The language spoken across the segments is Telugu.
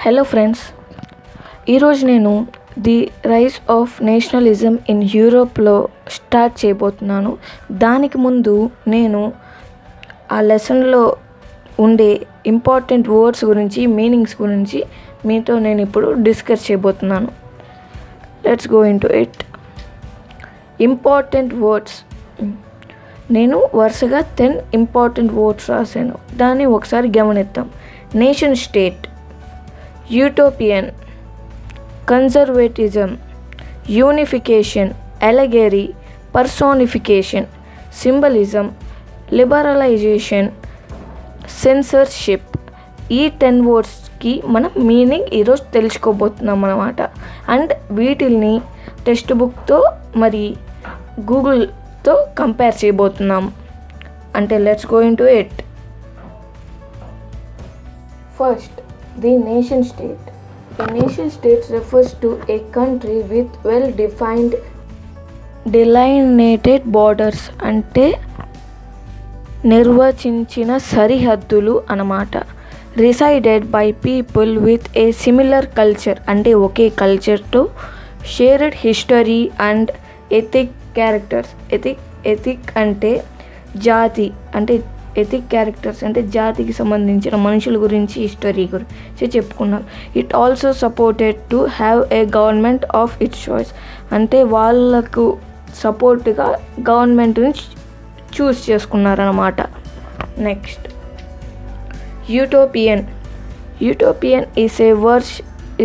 హలో ఫ్రెండ్స్, ఈరోజు నేను the rise of nationalism in యూరోప్లో స్టార్ట్ చేయబోతున్నాను. దానికి ముందు నేను ఆ లెసన్లో ఉండే ఇంపార్టెంట్ వర్డ్స్ గురించి, మీనింగ్స్ గురించి మీతో నేను ఇప్పుడు డిస్కస్ చేయబోతున్నాను. Let's go into it. Important words, నేను వరుసగా 10 ఇంపార్టెంట్ వర్డ్స్ రాశాను. దాన్ని ఒకసారి గమనిద్దాం. Nation state, utopian, conservatism, unification, allegory, personification, symbolism, liberalisation, censorship. ఈ 10 వర్డ్స్కి మనం మీనింగ్ ఈరోజు తెలుసుకోబోతున్నాం అన్నమాట. అండ్ వీటిల్ని టెక్స్ట్ బుక్తో మరి గూగుల్తో కంపేర్ చేయబోతున్నాం. అంటే let's go into it. First, the nation state. A nation state refers to a country with well-defined delineated borders. అంటే నిర్వచించిన సరిహద్దులు అన్నమాట. Resided by people with a similar culture. అంటే ఒకే కల్చర్తో shared history and ethic characters. Ethic అంటే జాతి, అంటే ఎథిక్ క్యారెక్టర్స్ అంటే జాతికి సంబంధించిన మనుషుల గురించి, హిస్టరీ గురించి చెప్పుకున్నారు. It also supported to have a government of its choice. అంటే వాళ్ళకు సపోర్ట్గా గవర్నమెంట్ని చూస్ చేసుకున్నారన్నమాట. Next, utopian. Utopian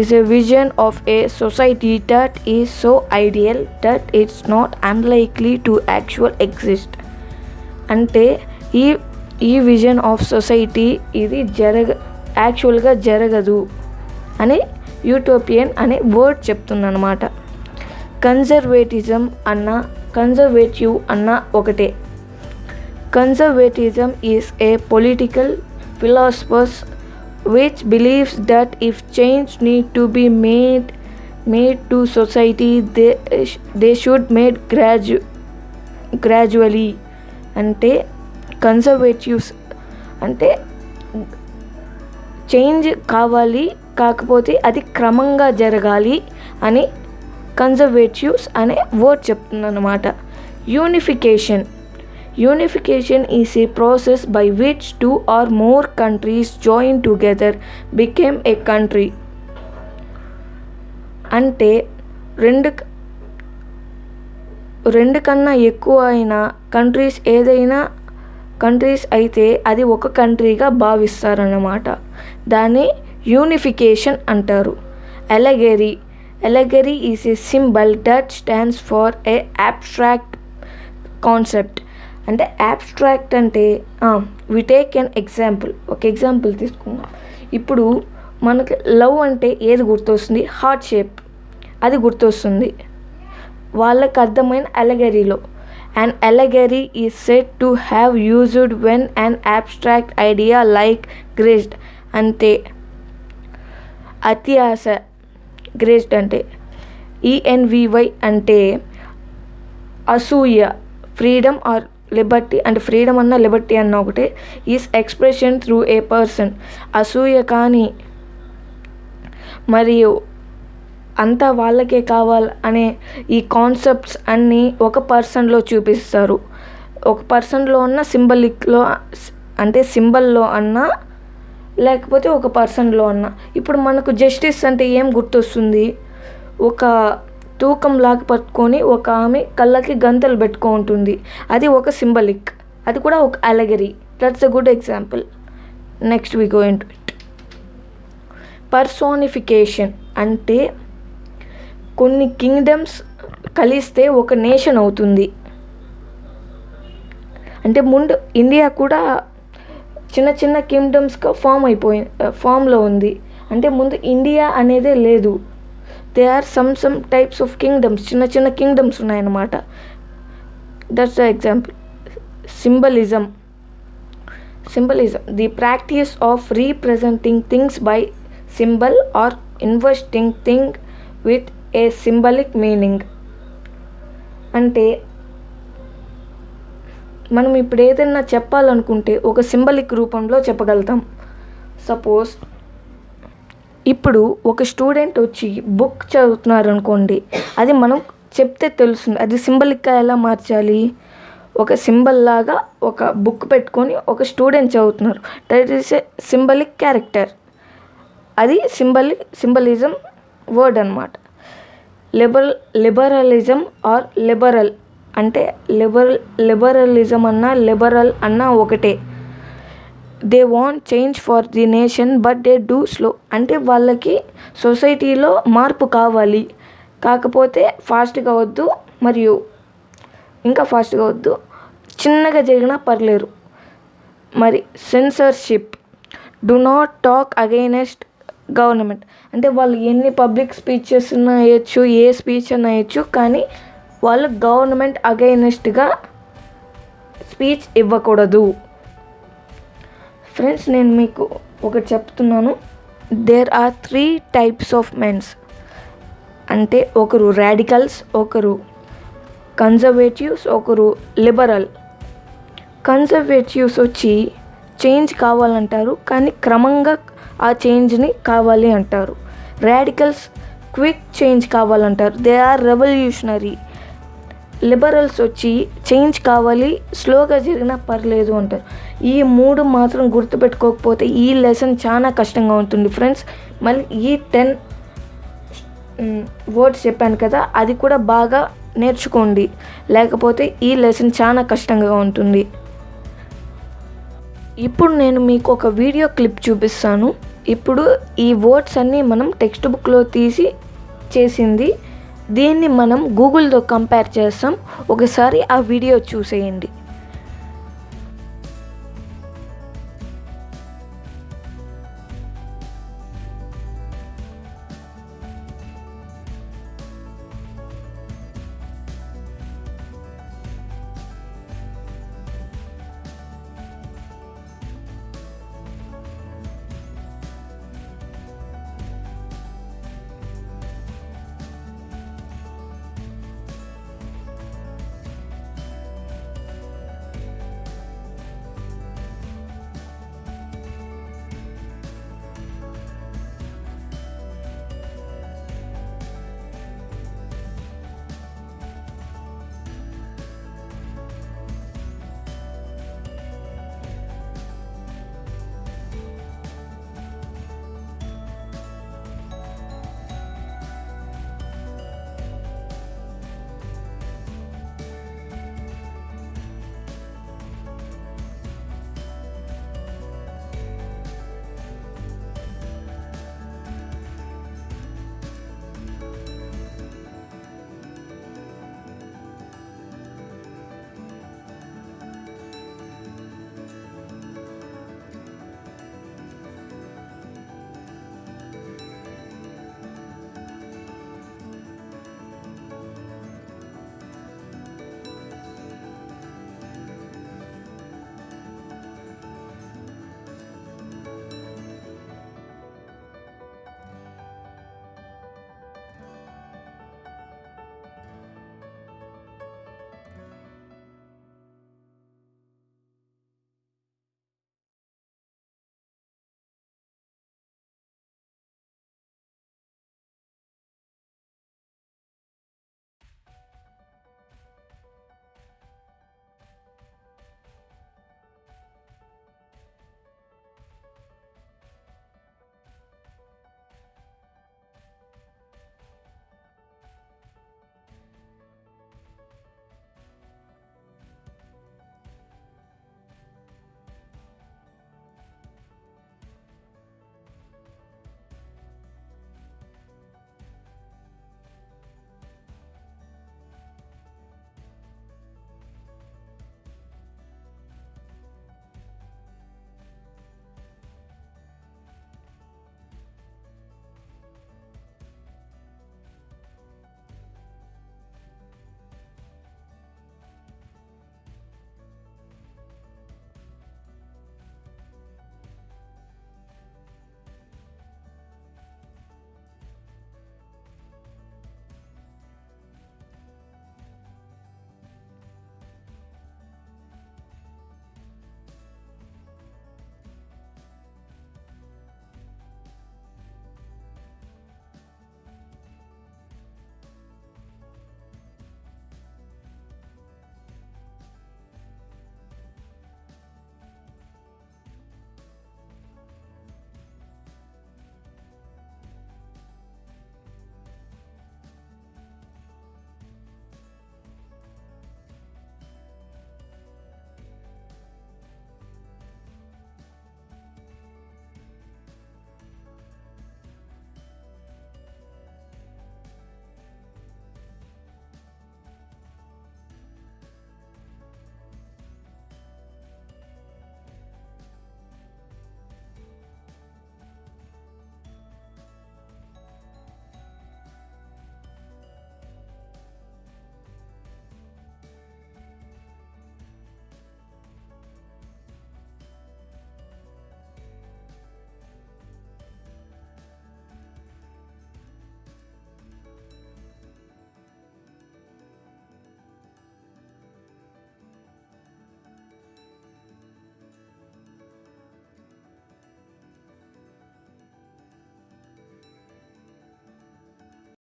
is a vision of a society that is so ideal that it's not unlikely to actually exist. అంటే ఈ విజన్ ఆఫ్ సొసైటీ ఇది యాక్చువల్గా జరగదు అని యూటోపియన్ అనే వర్డ్ చెప్తుందన్నమాట. కన్జర్వేటివ్ అన్న ఒకటే. Conservatism is a political philosophers which believes that if change need to be made to society, they should made gradually. అంటే కన్జర్వేటివ్స్ అంటే చేంజ్ కావాలి, కాకపోతే అది క్రమంగా జరగాలి అని కన్జర్వేటివ్స్ అనే word చెప్తుందన్నమాట. Unification is a process by which 2 or more countries join together became a country. అంటే రెండు కన్నా ఎక్కువ అయిన కంట్రీస్ అయితే అది ఒక కంట్రీగా భావిస్తారన్నమాట. దాన్ని యూనిఫికేషన్ అంటారు. Allegory is a symbol that stands for a abstract concept. అంటే అబ్స్ట్రాక్ట్ అంటే వి టేక్ ఎన్ ఎగ్జాంపుల్. ఒక ఎగ్జాంపుల్ తీసుకుందాం. ఇప్పుడు మనకి లవ్ అంటే ఏది గుర్తొస్తుంది? హార్ట్ షేప్, అది గుర్తొస్తుంది వాళ్ళకి అర్థమైన ఎలగరీలో. An allegory is said to have used when an abstract idea like grudge అంటే అత్యాశ, గ్రేజ్డ్ అంటే ENVY అంటే అసూయ, ఫ్రీడమ్ ఆర్ లిబర్టీ. అంటే ఫ్రీడమ్ అన్న లిబర్టీ అన్న ఒకటే. Is expression through a person. అసూయ కానీ మరియు అంతా వాళ్ళకే కావాలి అనే ఈ కాన్సెప్ట్స్ అన్నీ ఒక పర్సన్లో చూపిస్తారు. ఒక పర్సన్లో ఉన్న సింబలిక్లో, అంటే సింబల్లో అన్నా లేకపోతే ఒక పర్సన్లో అన్నా. ఇప్పుడు మనకు జస్టిస్ అంటే ఏం గుర్తొస్తుంది? ఒక తూకం లాగా పట్టుకొని ఒక ఆమె కళ్ళకి గంతలు పెట్టుకుంటుంది, అది ఒక సింబలిక్, అది కూడా ఒక allegory. That's a good example. Next we go into it. Personification అంటే కొన్ని కింగ్డమ్స్ కలిస్తే ఒక నేషన్ అవుతుంది. అంటే ముందు ఇండియా కూడా చిన్న చిన్న కింగ్డమ్స్గా ఫామ్లో ఉంది. అంటే ముందు ఇండియా అనేదే లేదు. They are some types of kingdoms, చిన్న చిన్న కింగ్డమ్స్ ఉన్నాయన్నమాట. That's the example. Symbolism, the practice of representing things by symbol or investing thing with a symbolic meaning. అంటే మనం ఇప్పుడు ఏదైనా చెప్పాలనుకుంటే ఒక సింబలిక్ రూపంలో చెప్పగలుగుతాం. సపోజ్ ఇప్పుడు ఒక స్టూడెంట్ వచ్చి బుక్ చదువుతున్నారు అనుకోండి, అది మనం చెప్తే తెలుస్తుంది. అది సింబలిక్గా ఎలా మార్చాలి? ఒక సింబల్ లాగా ఒక బుక్ పెట్టుకొని ఒక స్టూడెంట్ చదువుతున్నారు, that is a symbolic character. అది సింబలిజం వర్డ్ అనమాట. లిబరలిజం ఆర్ లిబరల్ అంటే లిబరలిజం అన్నా లిబరల్ అన్నా ఒకటే. They want change for the nation but they do slow. అంటే వాళ్ళకి సొసైటీలో మార్పు కావాలి, కాకపోతే ఫాస్ట్గా వద్దు, మరియు ఇంకా ఫాస్ట్గా వద్దు, చిన్నగా జరిగినా పర్లేరు. మరి censorship, do not talk against government. అంటే వాళ్ళు ఎన్ని పబ్లిక్ స్పీచెస్ వేయచ్చు, ఏ స్పీచ్ అన్నా వేయచ్చు, కానీ వాళ్ళు గవర్నమెంట్ అగైనెస్ట్గా స్పీచ్ ఇవ్వకూడదు. ఫ్రెండ్స్, నేను మీకు ఒకటి చెప్తున్నాను. There are 3 types of mens. అంటే ఒకరు రాడికల్స్, ఒకరు కన్జర్వేటివ్స్, ఒకరు లిబరల్. కన్జర్వేటివ్స్ వచ్చి చేంజ్ కావాలంటారు, కానీ క్రమంగా ఆ చేంజ్ని కావాలి అంటారు. రాడికల్స్ క్విక్ చేంజ్ కావాలంటారు, దే ఆర్ రెవల్యూషనరీ. లిబరల్స్ వచ్చి చేంజ్ కావాలి, స్లోగా జరిగినా పర్లేదు అంటారు. ఈ 3 మాత్రం గుర్తుపెట్టుకోకపోతే ఈ లెసన్ చాలా కష్టంగా ఉంటుంది ఫ్రెండ్స్. మళ్ళీ ఈ 10 వర్డ్స్ చెప్పాను కదా, అది కూడా బాగా నేర్చుకోండి, లేకపోతే ఈ లెసన్ చాలా కష్టంగా ఉంటుంది. ఇప్పుడు నేను మీకు ఒక వీడియో క్లిప్ చూపిస్తాను. ఇప్పుడు ఈ వర్డ్స్ అన్నీ మనం టెక్స్ట్ బుక్లో తీసి చేసింది. దీన్ని మనం గూగుల్తో కంపేర్ చేస్తాం. ఒకసారి ఆ వీడియో చూసేయండి.